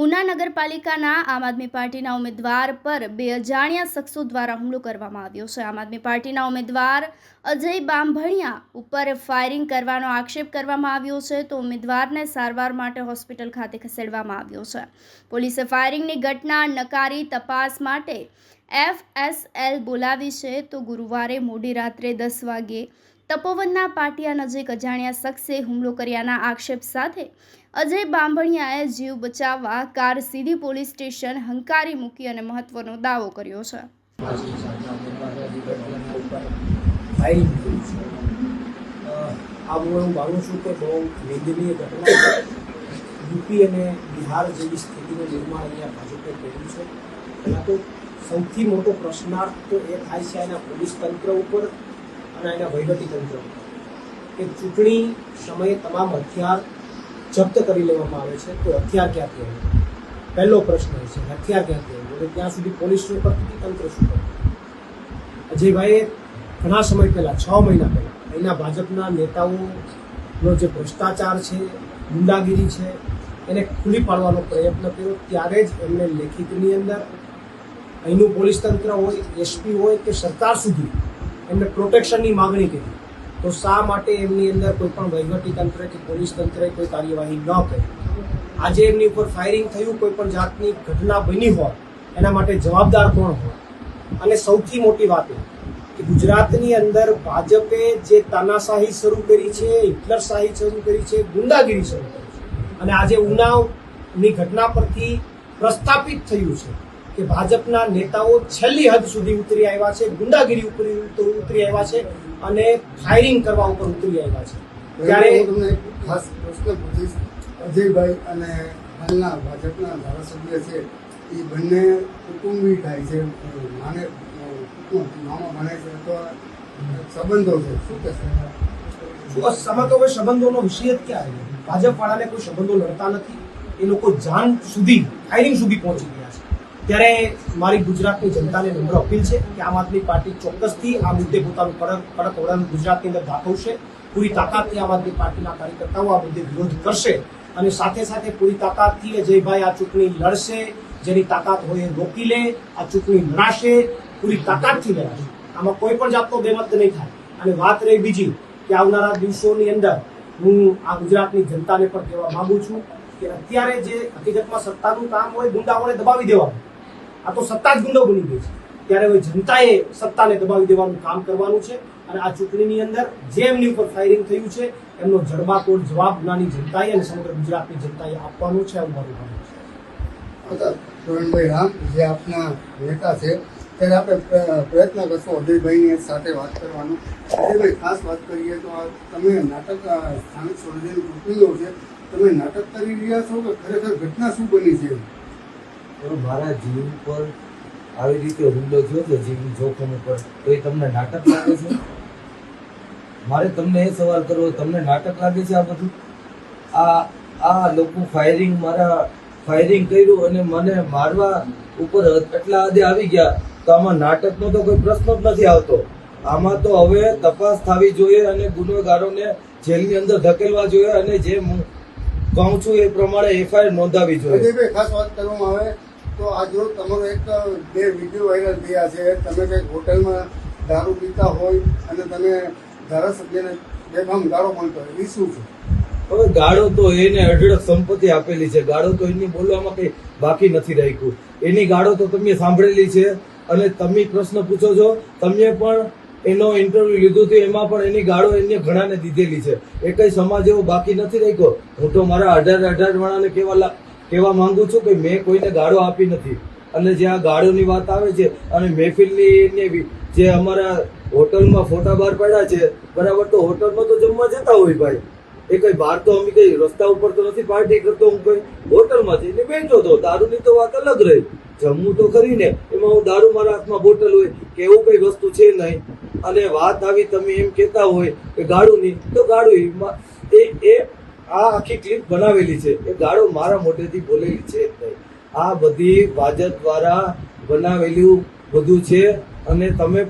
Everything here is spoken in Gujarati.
ઉના નગરપાલિકાના આમ આદમી પાર્ટીના ઉમેદવાર પર બે અજાણ્યા શખ્સો દ્વારા હુમલો કરવામાં આવ્યો છે। આમ આદમી પાર્ટીના ઉમેદવાર અજય બામભણિયા ઉપર ફાયરિંગ કરવાનો આક્ષેપ કરવામાં આવ્યો છે, તો ઉમેદવારને સારવાર માટે હોસ્પિટલ ખાતે ખસેડવામાં આવ્યો છે। પોલીસે ફાયરિંગની ઘટના નકારી તપાસ માટે FSL બોલાવી છે, તો ગુરુવારે મોડી રાત્રે 10 વાગે તપોવનના પાટિયા નજીક અજાણ્યા શખ્સે હુમલો કર્યાના આક્ષેપ સાથે અજય બામભણિયાએ જીવ બચાવવા કાર સીધી પોલીસ સ્ટેશન હંકારી મૂકી અને મહત્વનો દાવો કર્યો છે। યુપી અને બિહાર જેવી સ્થિતિનું નિર્માણ અહીંયા ભાજપે કર્યું છે। પહેલાં તો સૌથી મોટો પ્રશ્નાર્થ તો એ થાય છે એના પોલીસ તંત્ર ઉપર અને એના વહીવટી તંત્ર ઉપર કે ચૂંટણી સમયે તમામ હથિયાર જપ્ત કરી લેવામાં આવે છે, તો હથિયાર ક્યાંથી આવે? પહેલો પ્રશ્ન એ છે, હથિયાર ક્યાંથી આવે? એટલે ત્યાં સુધી પોલીસ શું કરતી હતી, તંત્ર શું કરતું? અજયભાઈએ ઘણા સમય પહેલાં 6 મહિના પહેલાં અહીંના ભાજપના નેતાઓનો જે ભ્રષ્ટાચાર છે, ગુંડાગીરી છે, એને ખુલ્લી પાડવાનો પ્રયત્ન કર્યો। ત્યારે જ એમને લેખિતની અંદર અહીંનું પોલીસ તંત્ર હોય, એસપી હોય કે સરકાર સુધી એમને પ્રોટેક્શનની માગણી કરી। તો શા માટે એમની અંદર કોઈ પણ વહીવટી તંત્ર કે પોલીસ તંત્રએ કોઈ કાર્યવાહી ન કરી? આજે એમની ઉપર ફાયરિંગ થયું, કોઈ પણ જાતની ઘટના બની હોય એના માટે જવાબદાર કોણ હોય? અને સૌથી મોટી વાત એ કે ગુજરાતની અંદર ભાજપે જે તાનાશાહી શરૂ કરી છે, હિટલરશાહી શરૂ કરી છે, ગુંડાગીરી શરૂ કરી છે, અને આજે ઉનાવની ઘટના પરથી પ્રસ્થાપિત થયું છે કે ભાજપના નેતાઓ છેલ્લી હદ સુધી ઉતરી આવ્યા છે, ગુંડાગીરી ઉપર ઉતરી આવ્યા છે અને ફાયરિંગ કરવા ઉપર ઉતરી આવ્યા છે। ત્યારે તમને ખાસ પ્રશ્ન પૂછીશ, અજયભાઈ અને હાલના ભાજપના ધારાસભ્ય છે એ બંને કુટુંબી થાય છે, માને મામા ભણે છે, તો સંબંધો છે, શું કહેશે? આમાં તો કોઈ સંબંધોનો વિષય જ ક્યાં આવ્યો? ભાજપ વાળાને કોઈ સંબંધો લડતા નથી, એ લોકો જાન સુધી ફાયરિંગ સુધી પહોંચી ગયા છે। ત્યારે મારી ગુજરાતની જનતાને નમ્ર અપીલ છે કે આમ આદમી પાર્ટી ચોક્કસથી આ મુદ્દે પોતાનું કડક વલણ ગુજરાતની અંદર દાખવશે। પૂરી તાકાતથી આમ આદમી પાર્ટીના કાર્યકર્તાઓ આ મુદ્દે વિરોધ કરશે અને સાથે સાથે પૂરી તાકાતથી અજયભાઈ આ ચૂંટણી લડશે। જેની તાકાત હોય એ રોકી લે, આ ચૂંટણી લડાશે, પૂરી તાકાતથી લડાશે। આમાં કોઈ પણ જાતનો બેમત નહીં થાય। અને વાત રહી બીજી કે આવનારા દિવસોની અંદર હું આ ગુજરાતની જનતાને પણ કહેવા માંગુ છું કે અત્યારે જે હકીકતમાં સત્તાનું કામ હોય ગુંડાઓને દબાવી દેવાનું, આ તો સત્તા જ ગુંડો બની ગઈ છે। ત્યારે હવે જનતાએ સત્તાને દબાવી દેવાનું કામ કરવાનું છે અને આ ચૂંટણીની અંદર જે એમની ઉપર ફાયરિંગ થયું છે એમનો જડબાતોડ જવાબ નાની જનતાએ અને સમગ્ર ગુજરાતની જનતાએ આપવાનો છે, આવું મારું માનવું છે। પ્રવીણભાઈ રામ જે આપના નેતા છે, ત્યારે આપણે પ્રયત્ન કરશો અજયભાઈની સાથે વાત કરવાનો। અજયભાઈ, ખાસ વાત કરીએ તો તમે નાટક સ્થાનિક સ્વરાજ્યની ચૂંટણીઓ છે, તમે નાટક કરી રહ્યા છો કે ખરેખર ઘટના શું બની છે? મારા જીવ ઉપર આવી રીતે હુમલો થયો છે, જીવની જોખમ ઉપર, તો એ તમને નાટક લાગે છે? મારે તમને એ સવાલ કરવો, તમને નાટક લાગે છે આ બધું? આ લોકો ફાયરિંગ કર્યું અને મને મારવા ઉપર એટલા હદે આવી ગયા, તો આમાં નાટકનો તો કોઈ પ્રશ્ન જ નથી આવતો। આમાં તો હવે તપાસ થવી જોઈએ અને ગુનેગારોને જેલની અંદર ધકેલવા જોઈએ અને જે કહું છું એ પ્રમાણે FIR નોંધાવી જોઈએ। અજયભાઈ, ખાસ વાત કરવામાં આવે તો આજરોજ તમારો બે વિડીયો વાયરલ થયા છે, તમે કંઈક હોટલમાં દારૂ પીતા હોય અને તમે ધારાસભ્યને બેફામ ગાળો બોલતો હોય, એ શું છે? હવે ગાળો તો એને અઢળક સંપત્તિ આપેલી છે, ગાળો તો એની બોલવામાં કઈ બાકી નથી રાખ્યું। એની ગાળો તો તમે સાંભળેલી છે અને તમે પ્રશ્ન પૂછો છો, તમે પણ એનો ઇન્ટરવ્યુ લીધું હતું, એમાં પણ એની ગાળો એને ઘણાને દીધેલી છે। એ કઈ સમાજ એવો બાકી નથી રાખ્યો। હું તો મારા 18 વાળાને કહેવા માંગુ છું કે મેં કોઈને ગાળો આપી નથી। અને જે આ ગાળોની વાત આવે છે અને મહેફિલની જે અમારા હોટલમાં ફોટા બહાર પડ્યા છે, બરાબર, તો હોટલમાં તો જમવા જતા હોય ભાઈ, એ કઈ બહાર તો અમે કઈ રસ્તા ઉપર તો નથી પાર્ટી કરતો, હું કઈ હોટલમાં જઈને બેઠો હતો। દારૂની તો વાત અલગ રહી, જમવું તો ખરી ને, એમાં હું દારૂ મારા હાથમાં બોટલ હોય કે એવું કઈ વસ્તુ છે નહીં। અને વાત આવી તમે એમ કહેતા હોય કે ગાળુની, તો ગાળું એ આ આખી ક્લિપ બનાવેલી છે, એ ગાળો મારા મોઢેથી બોલેલી છે જ નહીં। આ બધી ભાજપ દ્વારા બનાવેલું બધું છે અને તમે